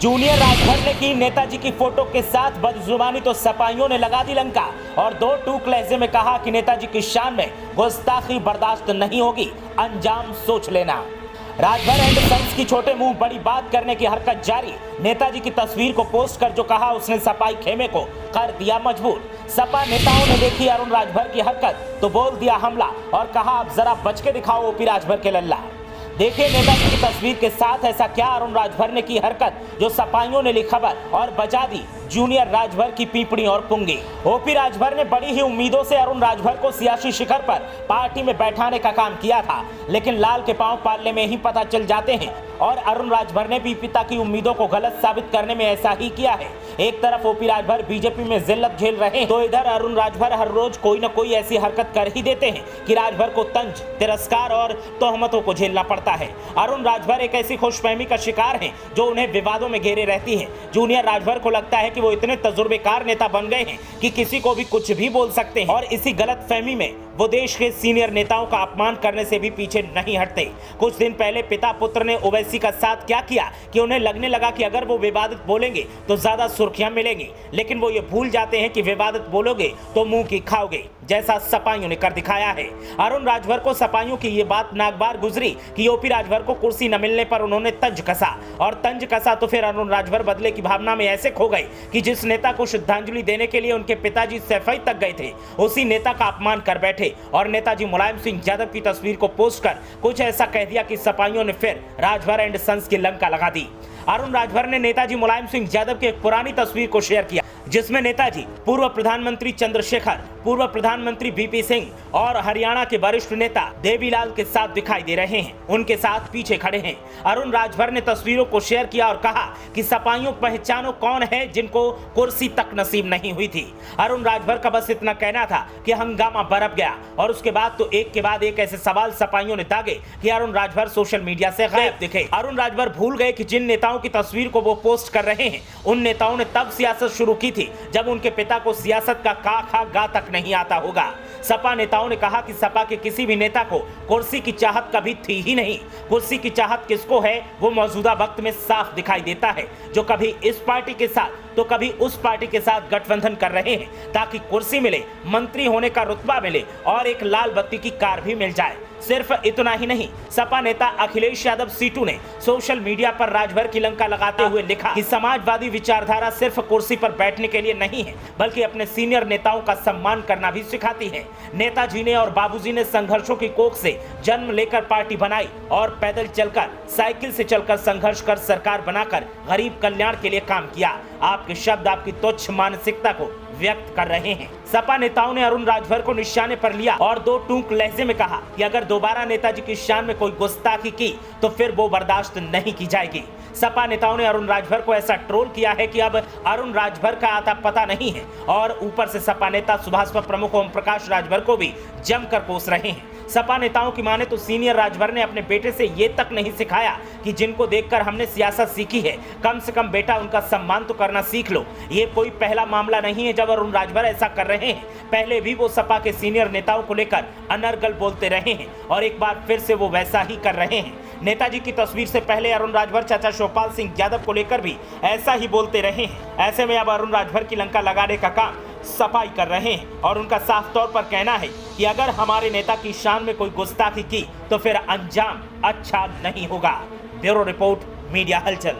Junior Rajbhar ने की नेताजी की फोटो के साथ बदजुबानी तो सपाइयों ने लगा दी लंका और दो टूक लहजे में कहा कि नेताजी की शान में गुस्ताखी बर्दाश्त नहीं होगी, अंजाम सोच लेना। राजभर एंड सन्स की छोटे मुंह बड़ी बात करने की हरकत जारी। नेताजी की तस्वीर को पोस्ट कर जो कहा उसने सपाई खेमे को कर दिया मजबूर। सपा नेताओं ने देखी अरुण राजभर की हरकत तो बोल दिया हमला और कहा अब जरा बच के दिखाओ ओपी राजभर के लल्ला। देखिए नेताजी की तस्वीर के साथ ऐसा क्या अरुण राजभर ने की हरकत जो सपाइयों ने ली खबर और बजा दी जूनियर राजभर की पीपड़ी और पुंगी। ओपी राजभर ने बड़ी ही उम्मीदों से अरुण राजभर को सियासी शिखर पर पार्टी में बैठाने का काम किया था, लेकिन लाल के पांव पालने में ही पता चल जाते हैं और अरुण राजभर ने भी पिता की उम्मीदों को गलत साबित करने में ऐसा ही किया है। एक तरफ ओपी राजभर बीजेपी में जिल्लत झेल रहे हैं तो इधर अरुण राजभर हर रोज कोई न कोई ऐसी हरकत कर ही देते हैं कि राजभर को तंज, तिरस्कार और तोहमतों को झेलना पड़ता है। अरुण राजभर एक ऐसी खुशफहमी का शिकार हैं जो उन्हें विवादों में घेरे रहती है। जूनियर राजभर को लगता है कि वो इतने तजुर्बेकार नेता बन गए हैं कि किसी को भी कुछ भी बोल सकते हैं और इसी गलतफहमी में वो देश के सीनियर नेताओं का अपमान करने से भी पीछे नहीं हटते। कुछ दिन पहले पिता पुत्र ने ओवैसी का साथ क्या किया कि उन्हें लगने लगा कि अगर वो विवादित बोलेंगे तो ज्यादा सुर्खियां मिलेंगी, लेकिन वो ये भूल जाते हैं कि विवादित बोलोगे तो मुंह की खाओगे, जैसा सपाइयों ने कर दिखाया है। अरुण राजभर को सपाइयों की ये बात नागवार गुजरी कि ओपी राजभर को कुर्सी न मिलने पर उन्होंने तंज कसा और तंज कसा तो फिर अरुण राजभर बदले की भावना में ऐसे खो गए कि जिस नेता को श्रद्धांजलि देने के लिए उनके पिताजी सैफई तक गए थे उसी नेता का अपमान कर बैठे और नेताजी मुलायम सिंह यादव की तस्वीर को पोस्ट कर कुछ ऐसा कह दिया कि सपाइयों ने फिर राजभर एंड सन्स की लंका लगा दी। अरुण राजभर ने नेताजी मुलायम सिंह यादव की एक पुरानी तस्वीर को शेयर किया जिसमें नेताजी, पूर्व प्रधानमंत्री चंद्रशेखर, पूर्व प्रधानमंत्री वीपी सिंह और हरियाणा के वरिष्ठ नेता देवीलाल के साथ दिखाई दे रहे हैं। उनके साथ पीछे खड़े हैं। अरुण राजभर ने तस्वीरों को शेयर किया और कहा कि सपाइयों पहचानो कौन है जिनको कुर्सी तक नसीब नहीं हुई थी। अरुण राजभर का बस इतना कहना था कि हंगामा बरप गया और उसके बाद तो एक के बाद एक ऐसे सवाल सपाइयों ने दागे कि अरुण राजभर सोशल मीडिया से गायब दिखे। अरुण राजभर भूल गए कि जिन नेताओं की तस्वीर को वो पोस्ट कर रहे हैं उन नेताओं ने तब सियासत शुरू की थी जब उनके पिता को सियासत का का खा गा तक नहीं आता होगा। सपा नेताओं ने कहा कि सपा के किसी भी नेता को कुर्सी की चाहत कभी थी ही नहीं। कुर्सी की चाहत किसको है वो मौजूदा वक्त में साफ दिखाई देता है, जो कभी इस पार्टी के साथ तो कभी उस पार्टी के साथ गठबंधन कर रहे हैं ताकि कुर्सी मिले, मंत्री होने का रुतबा मिले और एक लाल बत्ती की कार भी मिल जाए। सिर्फ इतना ही नहीं, सपा नेता अखिलेश यादव सीटू ने सोशल मीडिया पर राजभर की लंका लगाते हुए लिखा कि समाजवादी विचारधारा सिर्फ कुर्सी पर बैठने के लिए नहीं है बल्कि अपने सीनियर नेताओं का सम्मान करना भी सिखाती है। नेताजी ने और बाबूजी ने संघर्षों की कोख से जन्म लेकर पार्टी बनाई और पैदल चलकर, साइकिल से चलकर संघर्ष कर सरकार बनाकर गरीब कल्याण के लिए काम किया। आपके शब्द आपकी तुच्छ मानसिकता को व्यक्त कर रहे हैं। सपा नेताओं ने अरुण राजभर को निशाने पर लिया और दो टूक लहजे में कहा कि अगर दोबारा नेताजी की शान में कोई गुस्ताखी की तो फिर वो बर्दाश्त नहीं की जाएगी। सपा नेताओं ने अरुण राजभर को ऐसा ट्रोल किया है कि अब अरुण राजभर का आता पता नहीं है और ऊपर से सपा नेता सुभाष प्रमुख ओम प्रकाश राजभर को भी जमकर कोस रहे हैं। सपा नेताओं की माने तो सीनियर राजभर ने अपने बेटे से ये तक नहीं सिखाया कि जिनको देखकर हमने सियासत सीखी है, कम से कम बेटा उनका सम्मान तो करना सीख लो। ये कोई पहला मामला नहीं है जब अरुण राजभर ऐसा कर रहे हैं। पहले भी वो सपा के सीनियर नेताओं को लेकर अनर्गल बोलते रहे हैं और एक बार फिर से वो वैसा ही कर रहे हैं। नेताजी की तस्वीर से पहले अरुण राजभर चाचा शिवपाल सिंह यादव को लेकर भी ऐसा ही बोलते रहे हैं। ऐसे में अब अरुण राजभर की लंका लगाने का काम सफाई कर रहे हैं और उनका साफ तौर पर कहना है कि अगर हमारे नेता की शान में कोई गुस्ताखी की तो फिर अंजाम अच्छा नहीं होगा। ब्यूरो रिपोर्ट, मीडिया हलचल।